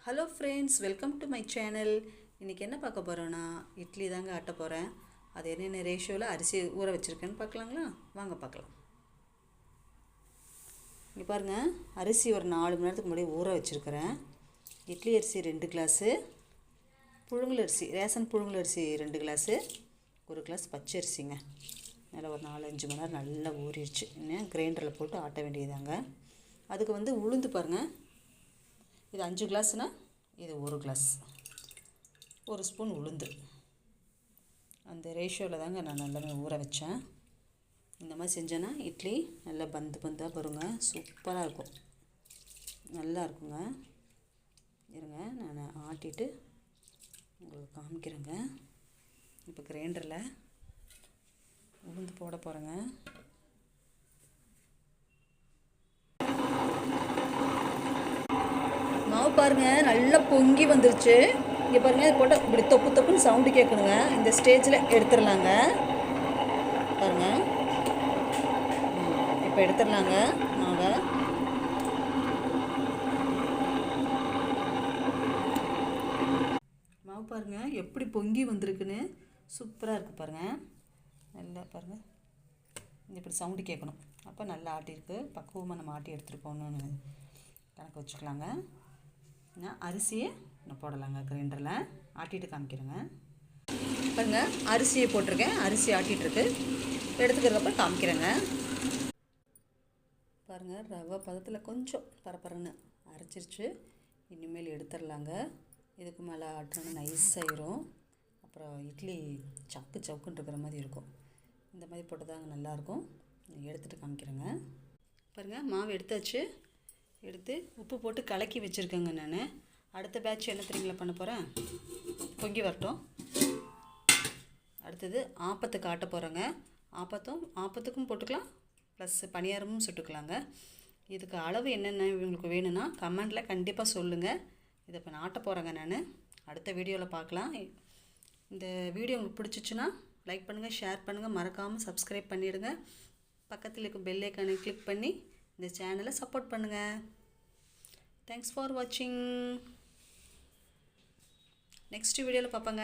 Hello friends, welcome to my channel. இன்றைக்கி என்ன பார்க்க போகிறோன்னா, இட்லி தாங்க ஆட்ட போகிறேன். அது என்னென்ன ரேஷியோவில் அரிசி ஊற வச்சுருக்கேன்னு பார்க்கலாங்களா? வாங்க பார்க்கலாம். இங்கே பாருங்கள், அரிசி ஒரு 4 மணி நேரத்துக்கு முன்னாடி ஊற வச்சுருக்கிறேன். இட்லி அரிசி 2 கிளாஸு, புழுங்கல் அரிசி ரேஷன் புழுங்கல் அரிசி 2 கிளாஸு, 1 கிளாஸ் பச்சை அரிசிங்க. நல்லா ஒரு 4-5 மணி நேரம் நல்லா ஊறிடுச்சு. இன்னும் கிரைண்டரில் போட்டு ஆட்ட வேண்டியதாங்க. அதுக்கு உளுந்து பாருங்கள், இது 5 கிளாஸ்னால் இது 1 கிளாஸ், 1 ஸ்பூன் உளுந்து. அந்த ரேஷியோவில் தாங்க நான் எல்லாமே ஊற வச்சேன். இந்த மாதிரி செஞ்சேன்னா இட்லி நல்லா பந்தாக வருங்க, சூப்பராக இருக்கும், நல்லா இருக்குங்க. இருங்க, நான் ஆட்டிட்டு உங்களுக்கு காமிக்கிறேங்க. இப்போ கிரைண்டரில் உளுந்து போட போகிறேங்க. மாவு பாருங்கள், நல்லா பொங்கி வந்துருச்சு. இங்கே பாருங்கள், இது போட்டால் இப்படி தொப்பு தொப்புன்னு சவுண்டு கேட்கணுங்க. இந்த ஸ்டேஜில் எடுத்துடலாங்க. பாருங்கள், இப்போ எடுத்துடலாங்க மாவை. மாவு பாருங்கள் எப்படி பொங்கி வந்திருக்குன்னு, சூப்பராக இருக்குது பாருங்கள். நல்லா பாருங்கள், இப்படி சவுண்டு கேட்கணும். அப்போ நல்லா ஆட்டியிருக்கு, பக்குவமாக நம்ம ஆட்டி எடுத்துருக்கோன்னு கணக்கு வச்சுக்கலாங்க. நான் அரிசியை போடலாங்க, கிரைண்டரில் ஆட்டிட்டு காமிக்கிறேங்க. பாருங்கள், அரிசியை போட்டிருக்கேன், அரிசி ஆட்டிகிட்ருக்கு. எடுத்துக்கிறதுக்கப்புறம் காமிக்கிறேங்க. பாருங்கள், ரவை பதத்தில் கொஞ்சம் பரப்பரன்னு அரைச்சிருச்சு. இனிமேல் எடுத்துடலாங்க. இதுக்கு மேலே ஆட்டினா நைஸாயிரும், அப்புறம் இட்லி சவுக்குன்னு இருக்கிற மாதிரி இருக்கும். இந்த மாதிரி போட்டு தாங்க நல்லாயிருக்கும். எடுத்துகிட்டு காமிக்கிறேங்க. பாருங்கள், மாவு எடுத்தாச்சு. எடுத்து உப்பு போட்டு கலக்கி வச்சுருக்கேங்க. நான் அடுத்த பேட்ச் என்ன தெரியுங்களா பண்ண போகிறேன், பொங்கி வரட்டும். அடுத்தது ஆப்பத்துக்கு ஆட்ட போகிறேங்க. ஆப்பத்துக்கும் போட்டுக்கலாம், ப்ளஸ் பணியாரமும் சுட்டுக்கலாங்க. இதுக்கு அளவு என்னென்ன உங்களுக்கு வேணும்னா கமெண்டில் கண்டிப்பாக சொல்லுங்கள். இதை இப்போ நான் ஆட்ட போகிறேங்க. நான் அடுத்த வீடியோவில் பார்க்கலாம். இந்த வீடியோ உங்களுக்கு பிடிச்சிச்சுன்னா லைக் பண்ணுங்கள், ஷேர் பண்ணுங்கள், மறக்காமல் சப்ஸ்கிரைப் பண்ணிவிடுங்க. பக்கத்தில் இருக்க பெல் ஐக்கானை கிளிக் பண்ணி இந்த சேனலை சப்போர்ட் பண்ணுங்கள். தேங்க்ஸ் ஃபார் வாட்சிங். நெக்ஸ்ட் வீடியோவில் பார்ப்போங்க.